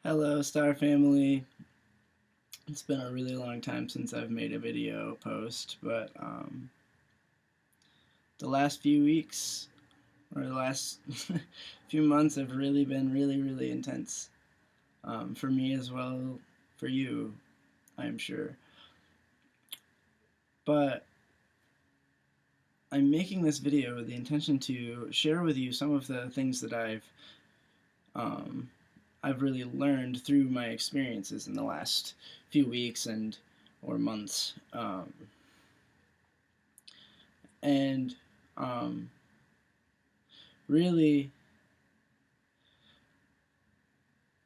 Hello, Star Family. It's been a really long time since I've made a video post, but the last few weeks or the last few months have really been really intense for me as well, for you, I'm sure. But I'm making this video with the intention to share with you some of the things that um, I've really learned through my experiences in the last few weeks or months. And really,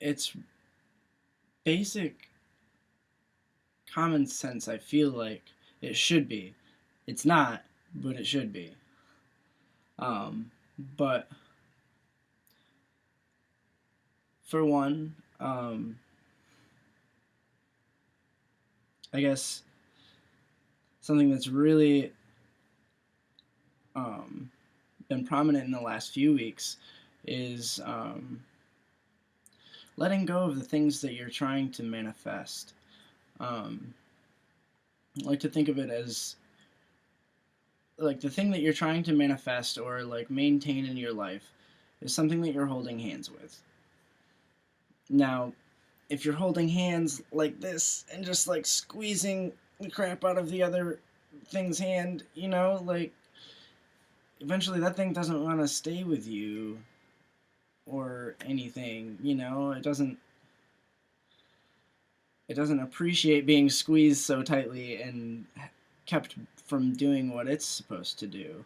it's basic common sense. I feel like it should be. It's not, but it should be. Um, but for one, I guess something that's really been prominent in the last few weeks is letting go of the things that you're trying to manifest. I like to think of it as like the thing that you're trying to manifest or like maintain in your life is something that you're holding hands with. Now, if you're holding hands like this and just like squeezing the crap out of the other thing's hand, like eventually that thing doesn't want to stay with you or anything, it doesn't appreciate being squeezed so tightly and kept from doing what it's supposed to do.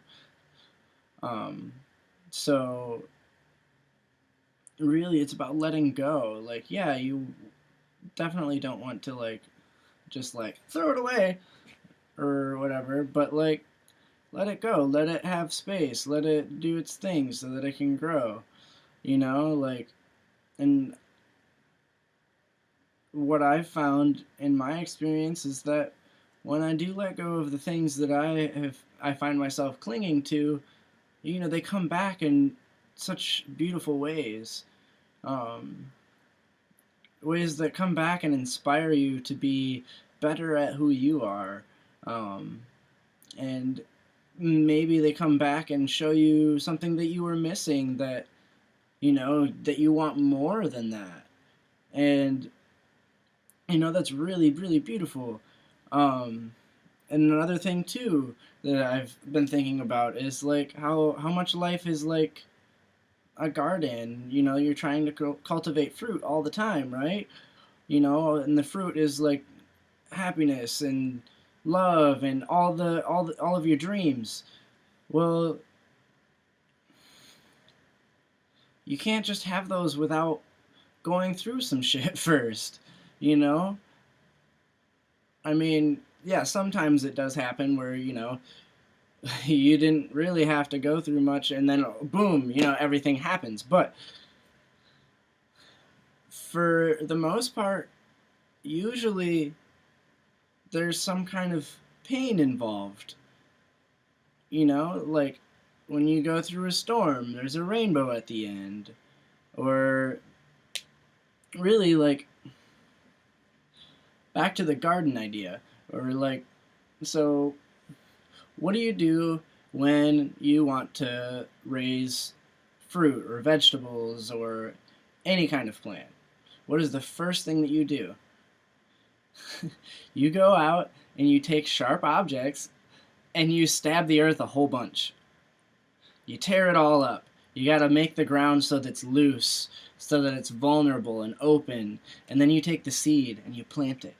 So really it's about letting go. Like, yeah, you definitely don't want to like just like throw it away or whatever, but like let it go, let it have space, let it do its thing so that it can grow, like. And what I've found in my experience is that when I do let go of the things that I find myself clinging to, they come back in such beautiful ways. Ways that come back and inspire you to be better at who you are. And maybe they come back and show you something that you were missing that, that you want more than that. And, that's really beautiful. And another thing, too, that I've been thinking about is, like, how much life is, like, a garden. You're trying to cultivate fruit all the time, right? And the fruit is, like, happiness and love and all of your dreams. Well, you can't just have those without going through some shit first, you know? I mean, yeah, sometimes it does happen where, you didn't really have to go through much and then boom, everything happens. But for the most part, usually there's some kind of pain involved. Like when you go through a storm, there's a rainbow at the end. Or really, like, back to the garden idea. Or like, so what do you do when you want to raise fruit or vegetables or any kind of plant? What is the first thing that you do? You go out and you take sharp objects and you stab the earth a whole bunch. You tear it all up. You gotta make the ground so that it's loose, so that it's vulnerable and open, and then you take the seed and you plant it.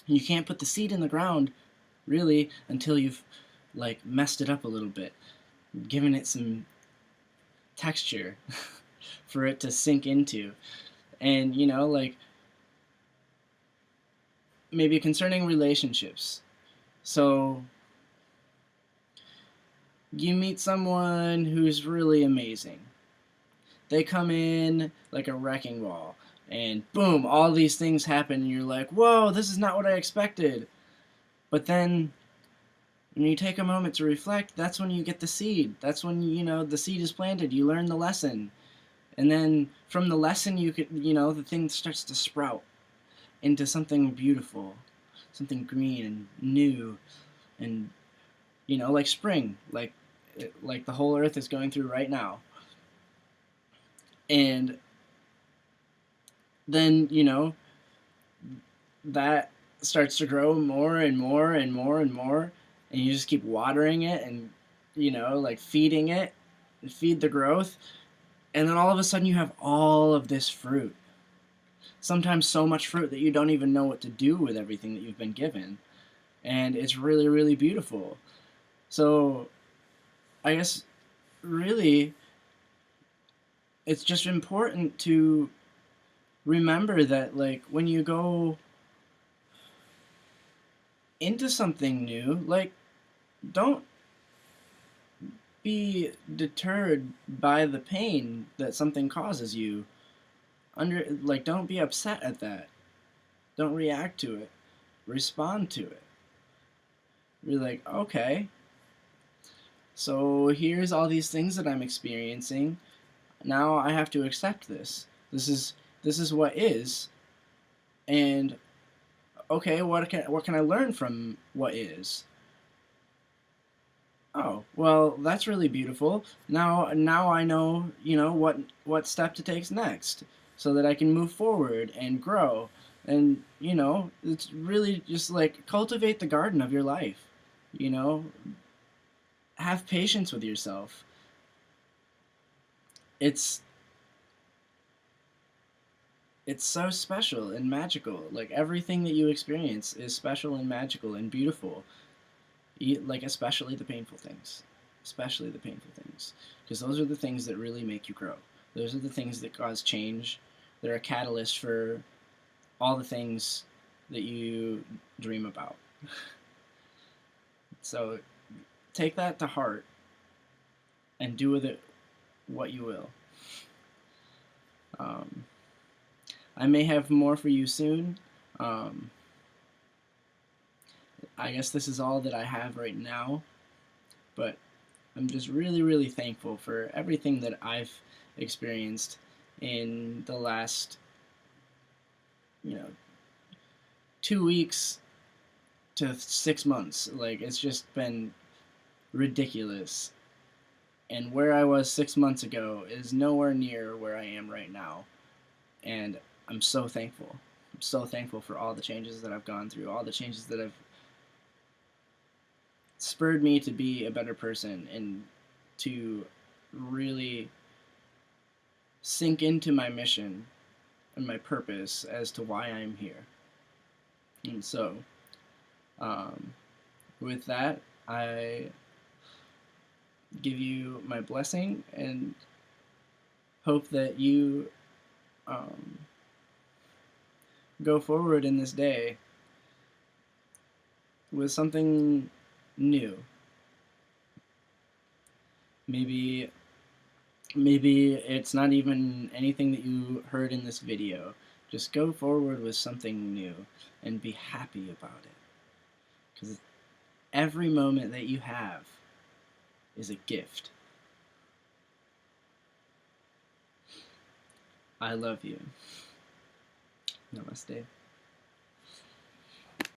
You can't put the seed in the ground, really, until you've, like, messed it up a little bit, given it some texture for it to sink into. And, like, maybe concerning relationships. So, you meet someone who's really amazing. They come in like a wrecking ball, and boom, all these things happen, and you're like, whoa, this is not what I expected. But then, when you take a moment to reflect, that's when you get the seed. That's when, the seed is planted. You learn the lesson. And then from the lesson, the thing starts to sprout into something beautiful, something green and new, and like spring, like the whole earth is going through right now. And then that starts to grow more and more and more and more, and you just keep watering it and like feeding it, and feed the growth, and then all of a sudden you have all of this fruit. Sometimes so much fruit that you don't even know what to do with everything that you've been given, and it's really, really beautiful. So I guess really it's just important to remember that, like, when you go into something new, like, don't be deterred by the pain that something causes you. Don't be upset at that. Don't react to it. Respond to it. Be like, okay, so here's all these things that I'm experiencing. Now I have to accept this. This is what is, and okay, what can I learn from what is? Oh, well, that's really beautiful. Now I know, what step to take next so that I can move forward and grow. And, it's really just like cultivate the garden of your life. You know, have patience with yourself. It's it's so special and magical. Like everything that you experience is special and magical and beautiful. Like especially the painful things, especially the painful things, because those are the things that really make you grow. Those are the things that cause change. They're a catalyst for all the things that you dream about. So take that to heart and do with it what you will. um, I may have more for you soon. um, I guess this is all that I have right now, but I'm just really, really thankful for everything that I've experienced in the last, you know, 2 weeks to 6 months. Like, it's just been ridiculous. And where I was 6 months ago is nowhere near where I am right now. And I'm so thankful. I'm so thankful for all the changes that I've gone through, all the changes that have spurred me to be a better person and to really sink into my mission and my purpose as to why I'm here. And so, um, with that, I give you my blessing and hope that you um, go forward in this day with something new. Maybe maybe it's not even anything that you heard in this video. Just go forward with something new and be happy about it. Because every moment that you have is a gift. I love you. Namaste.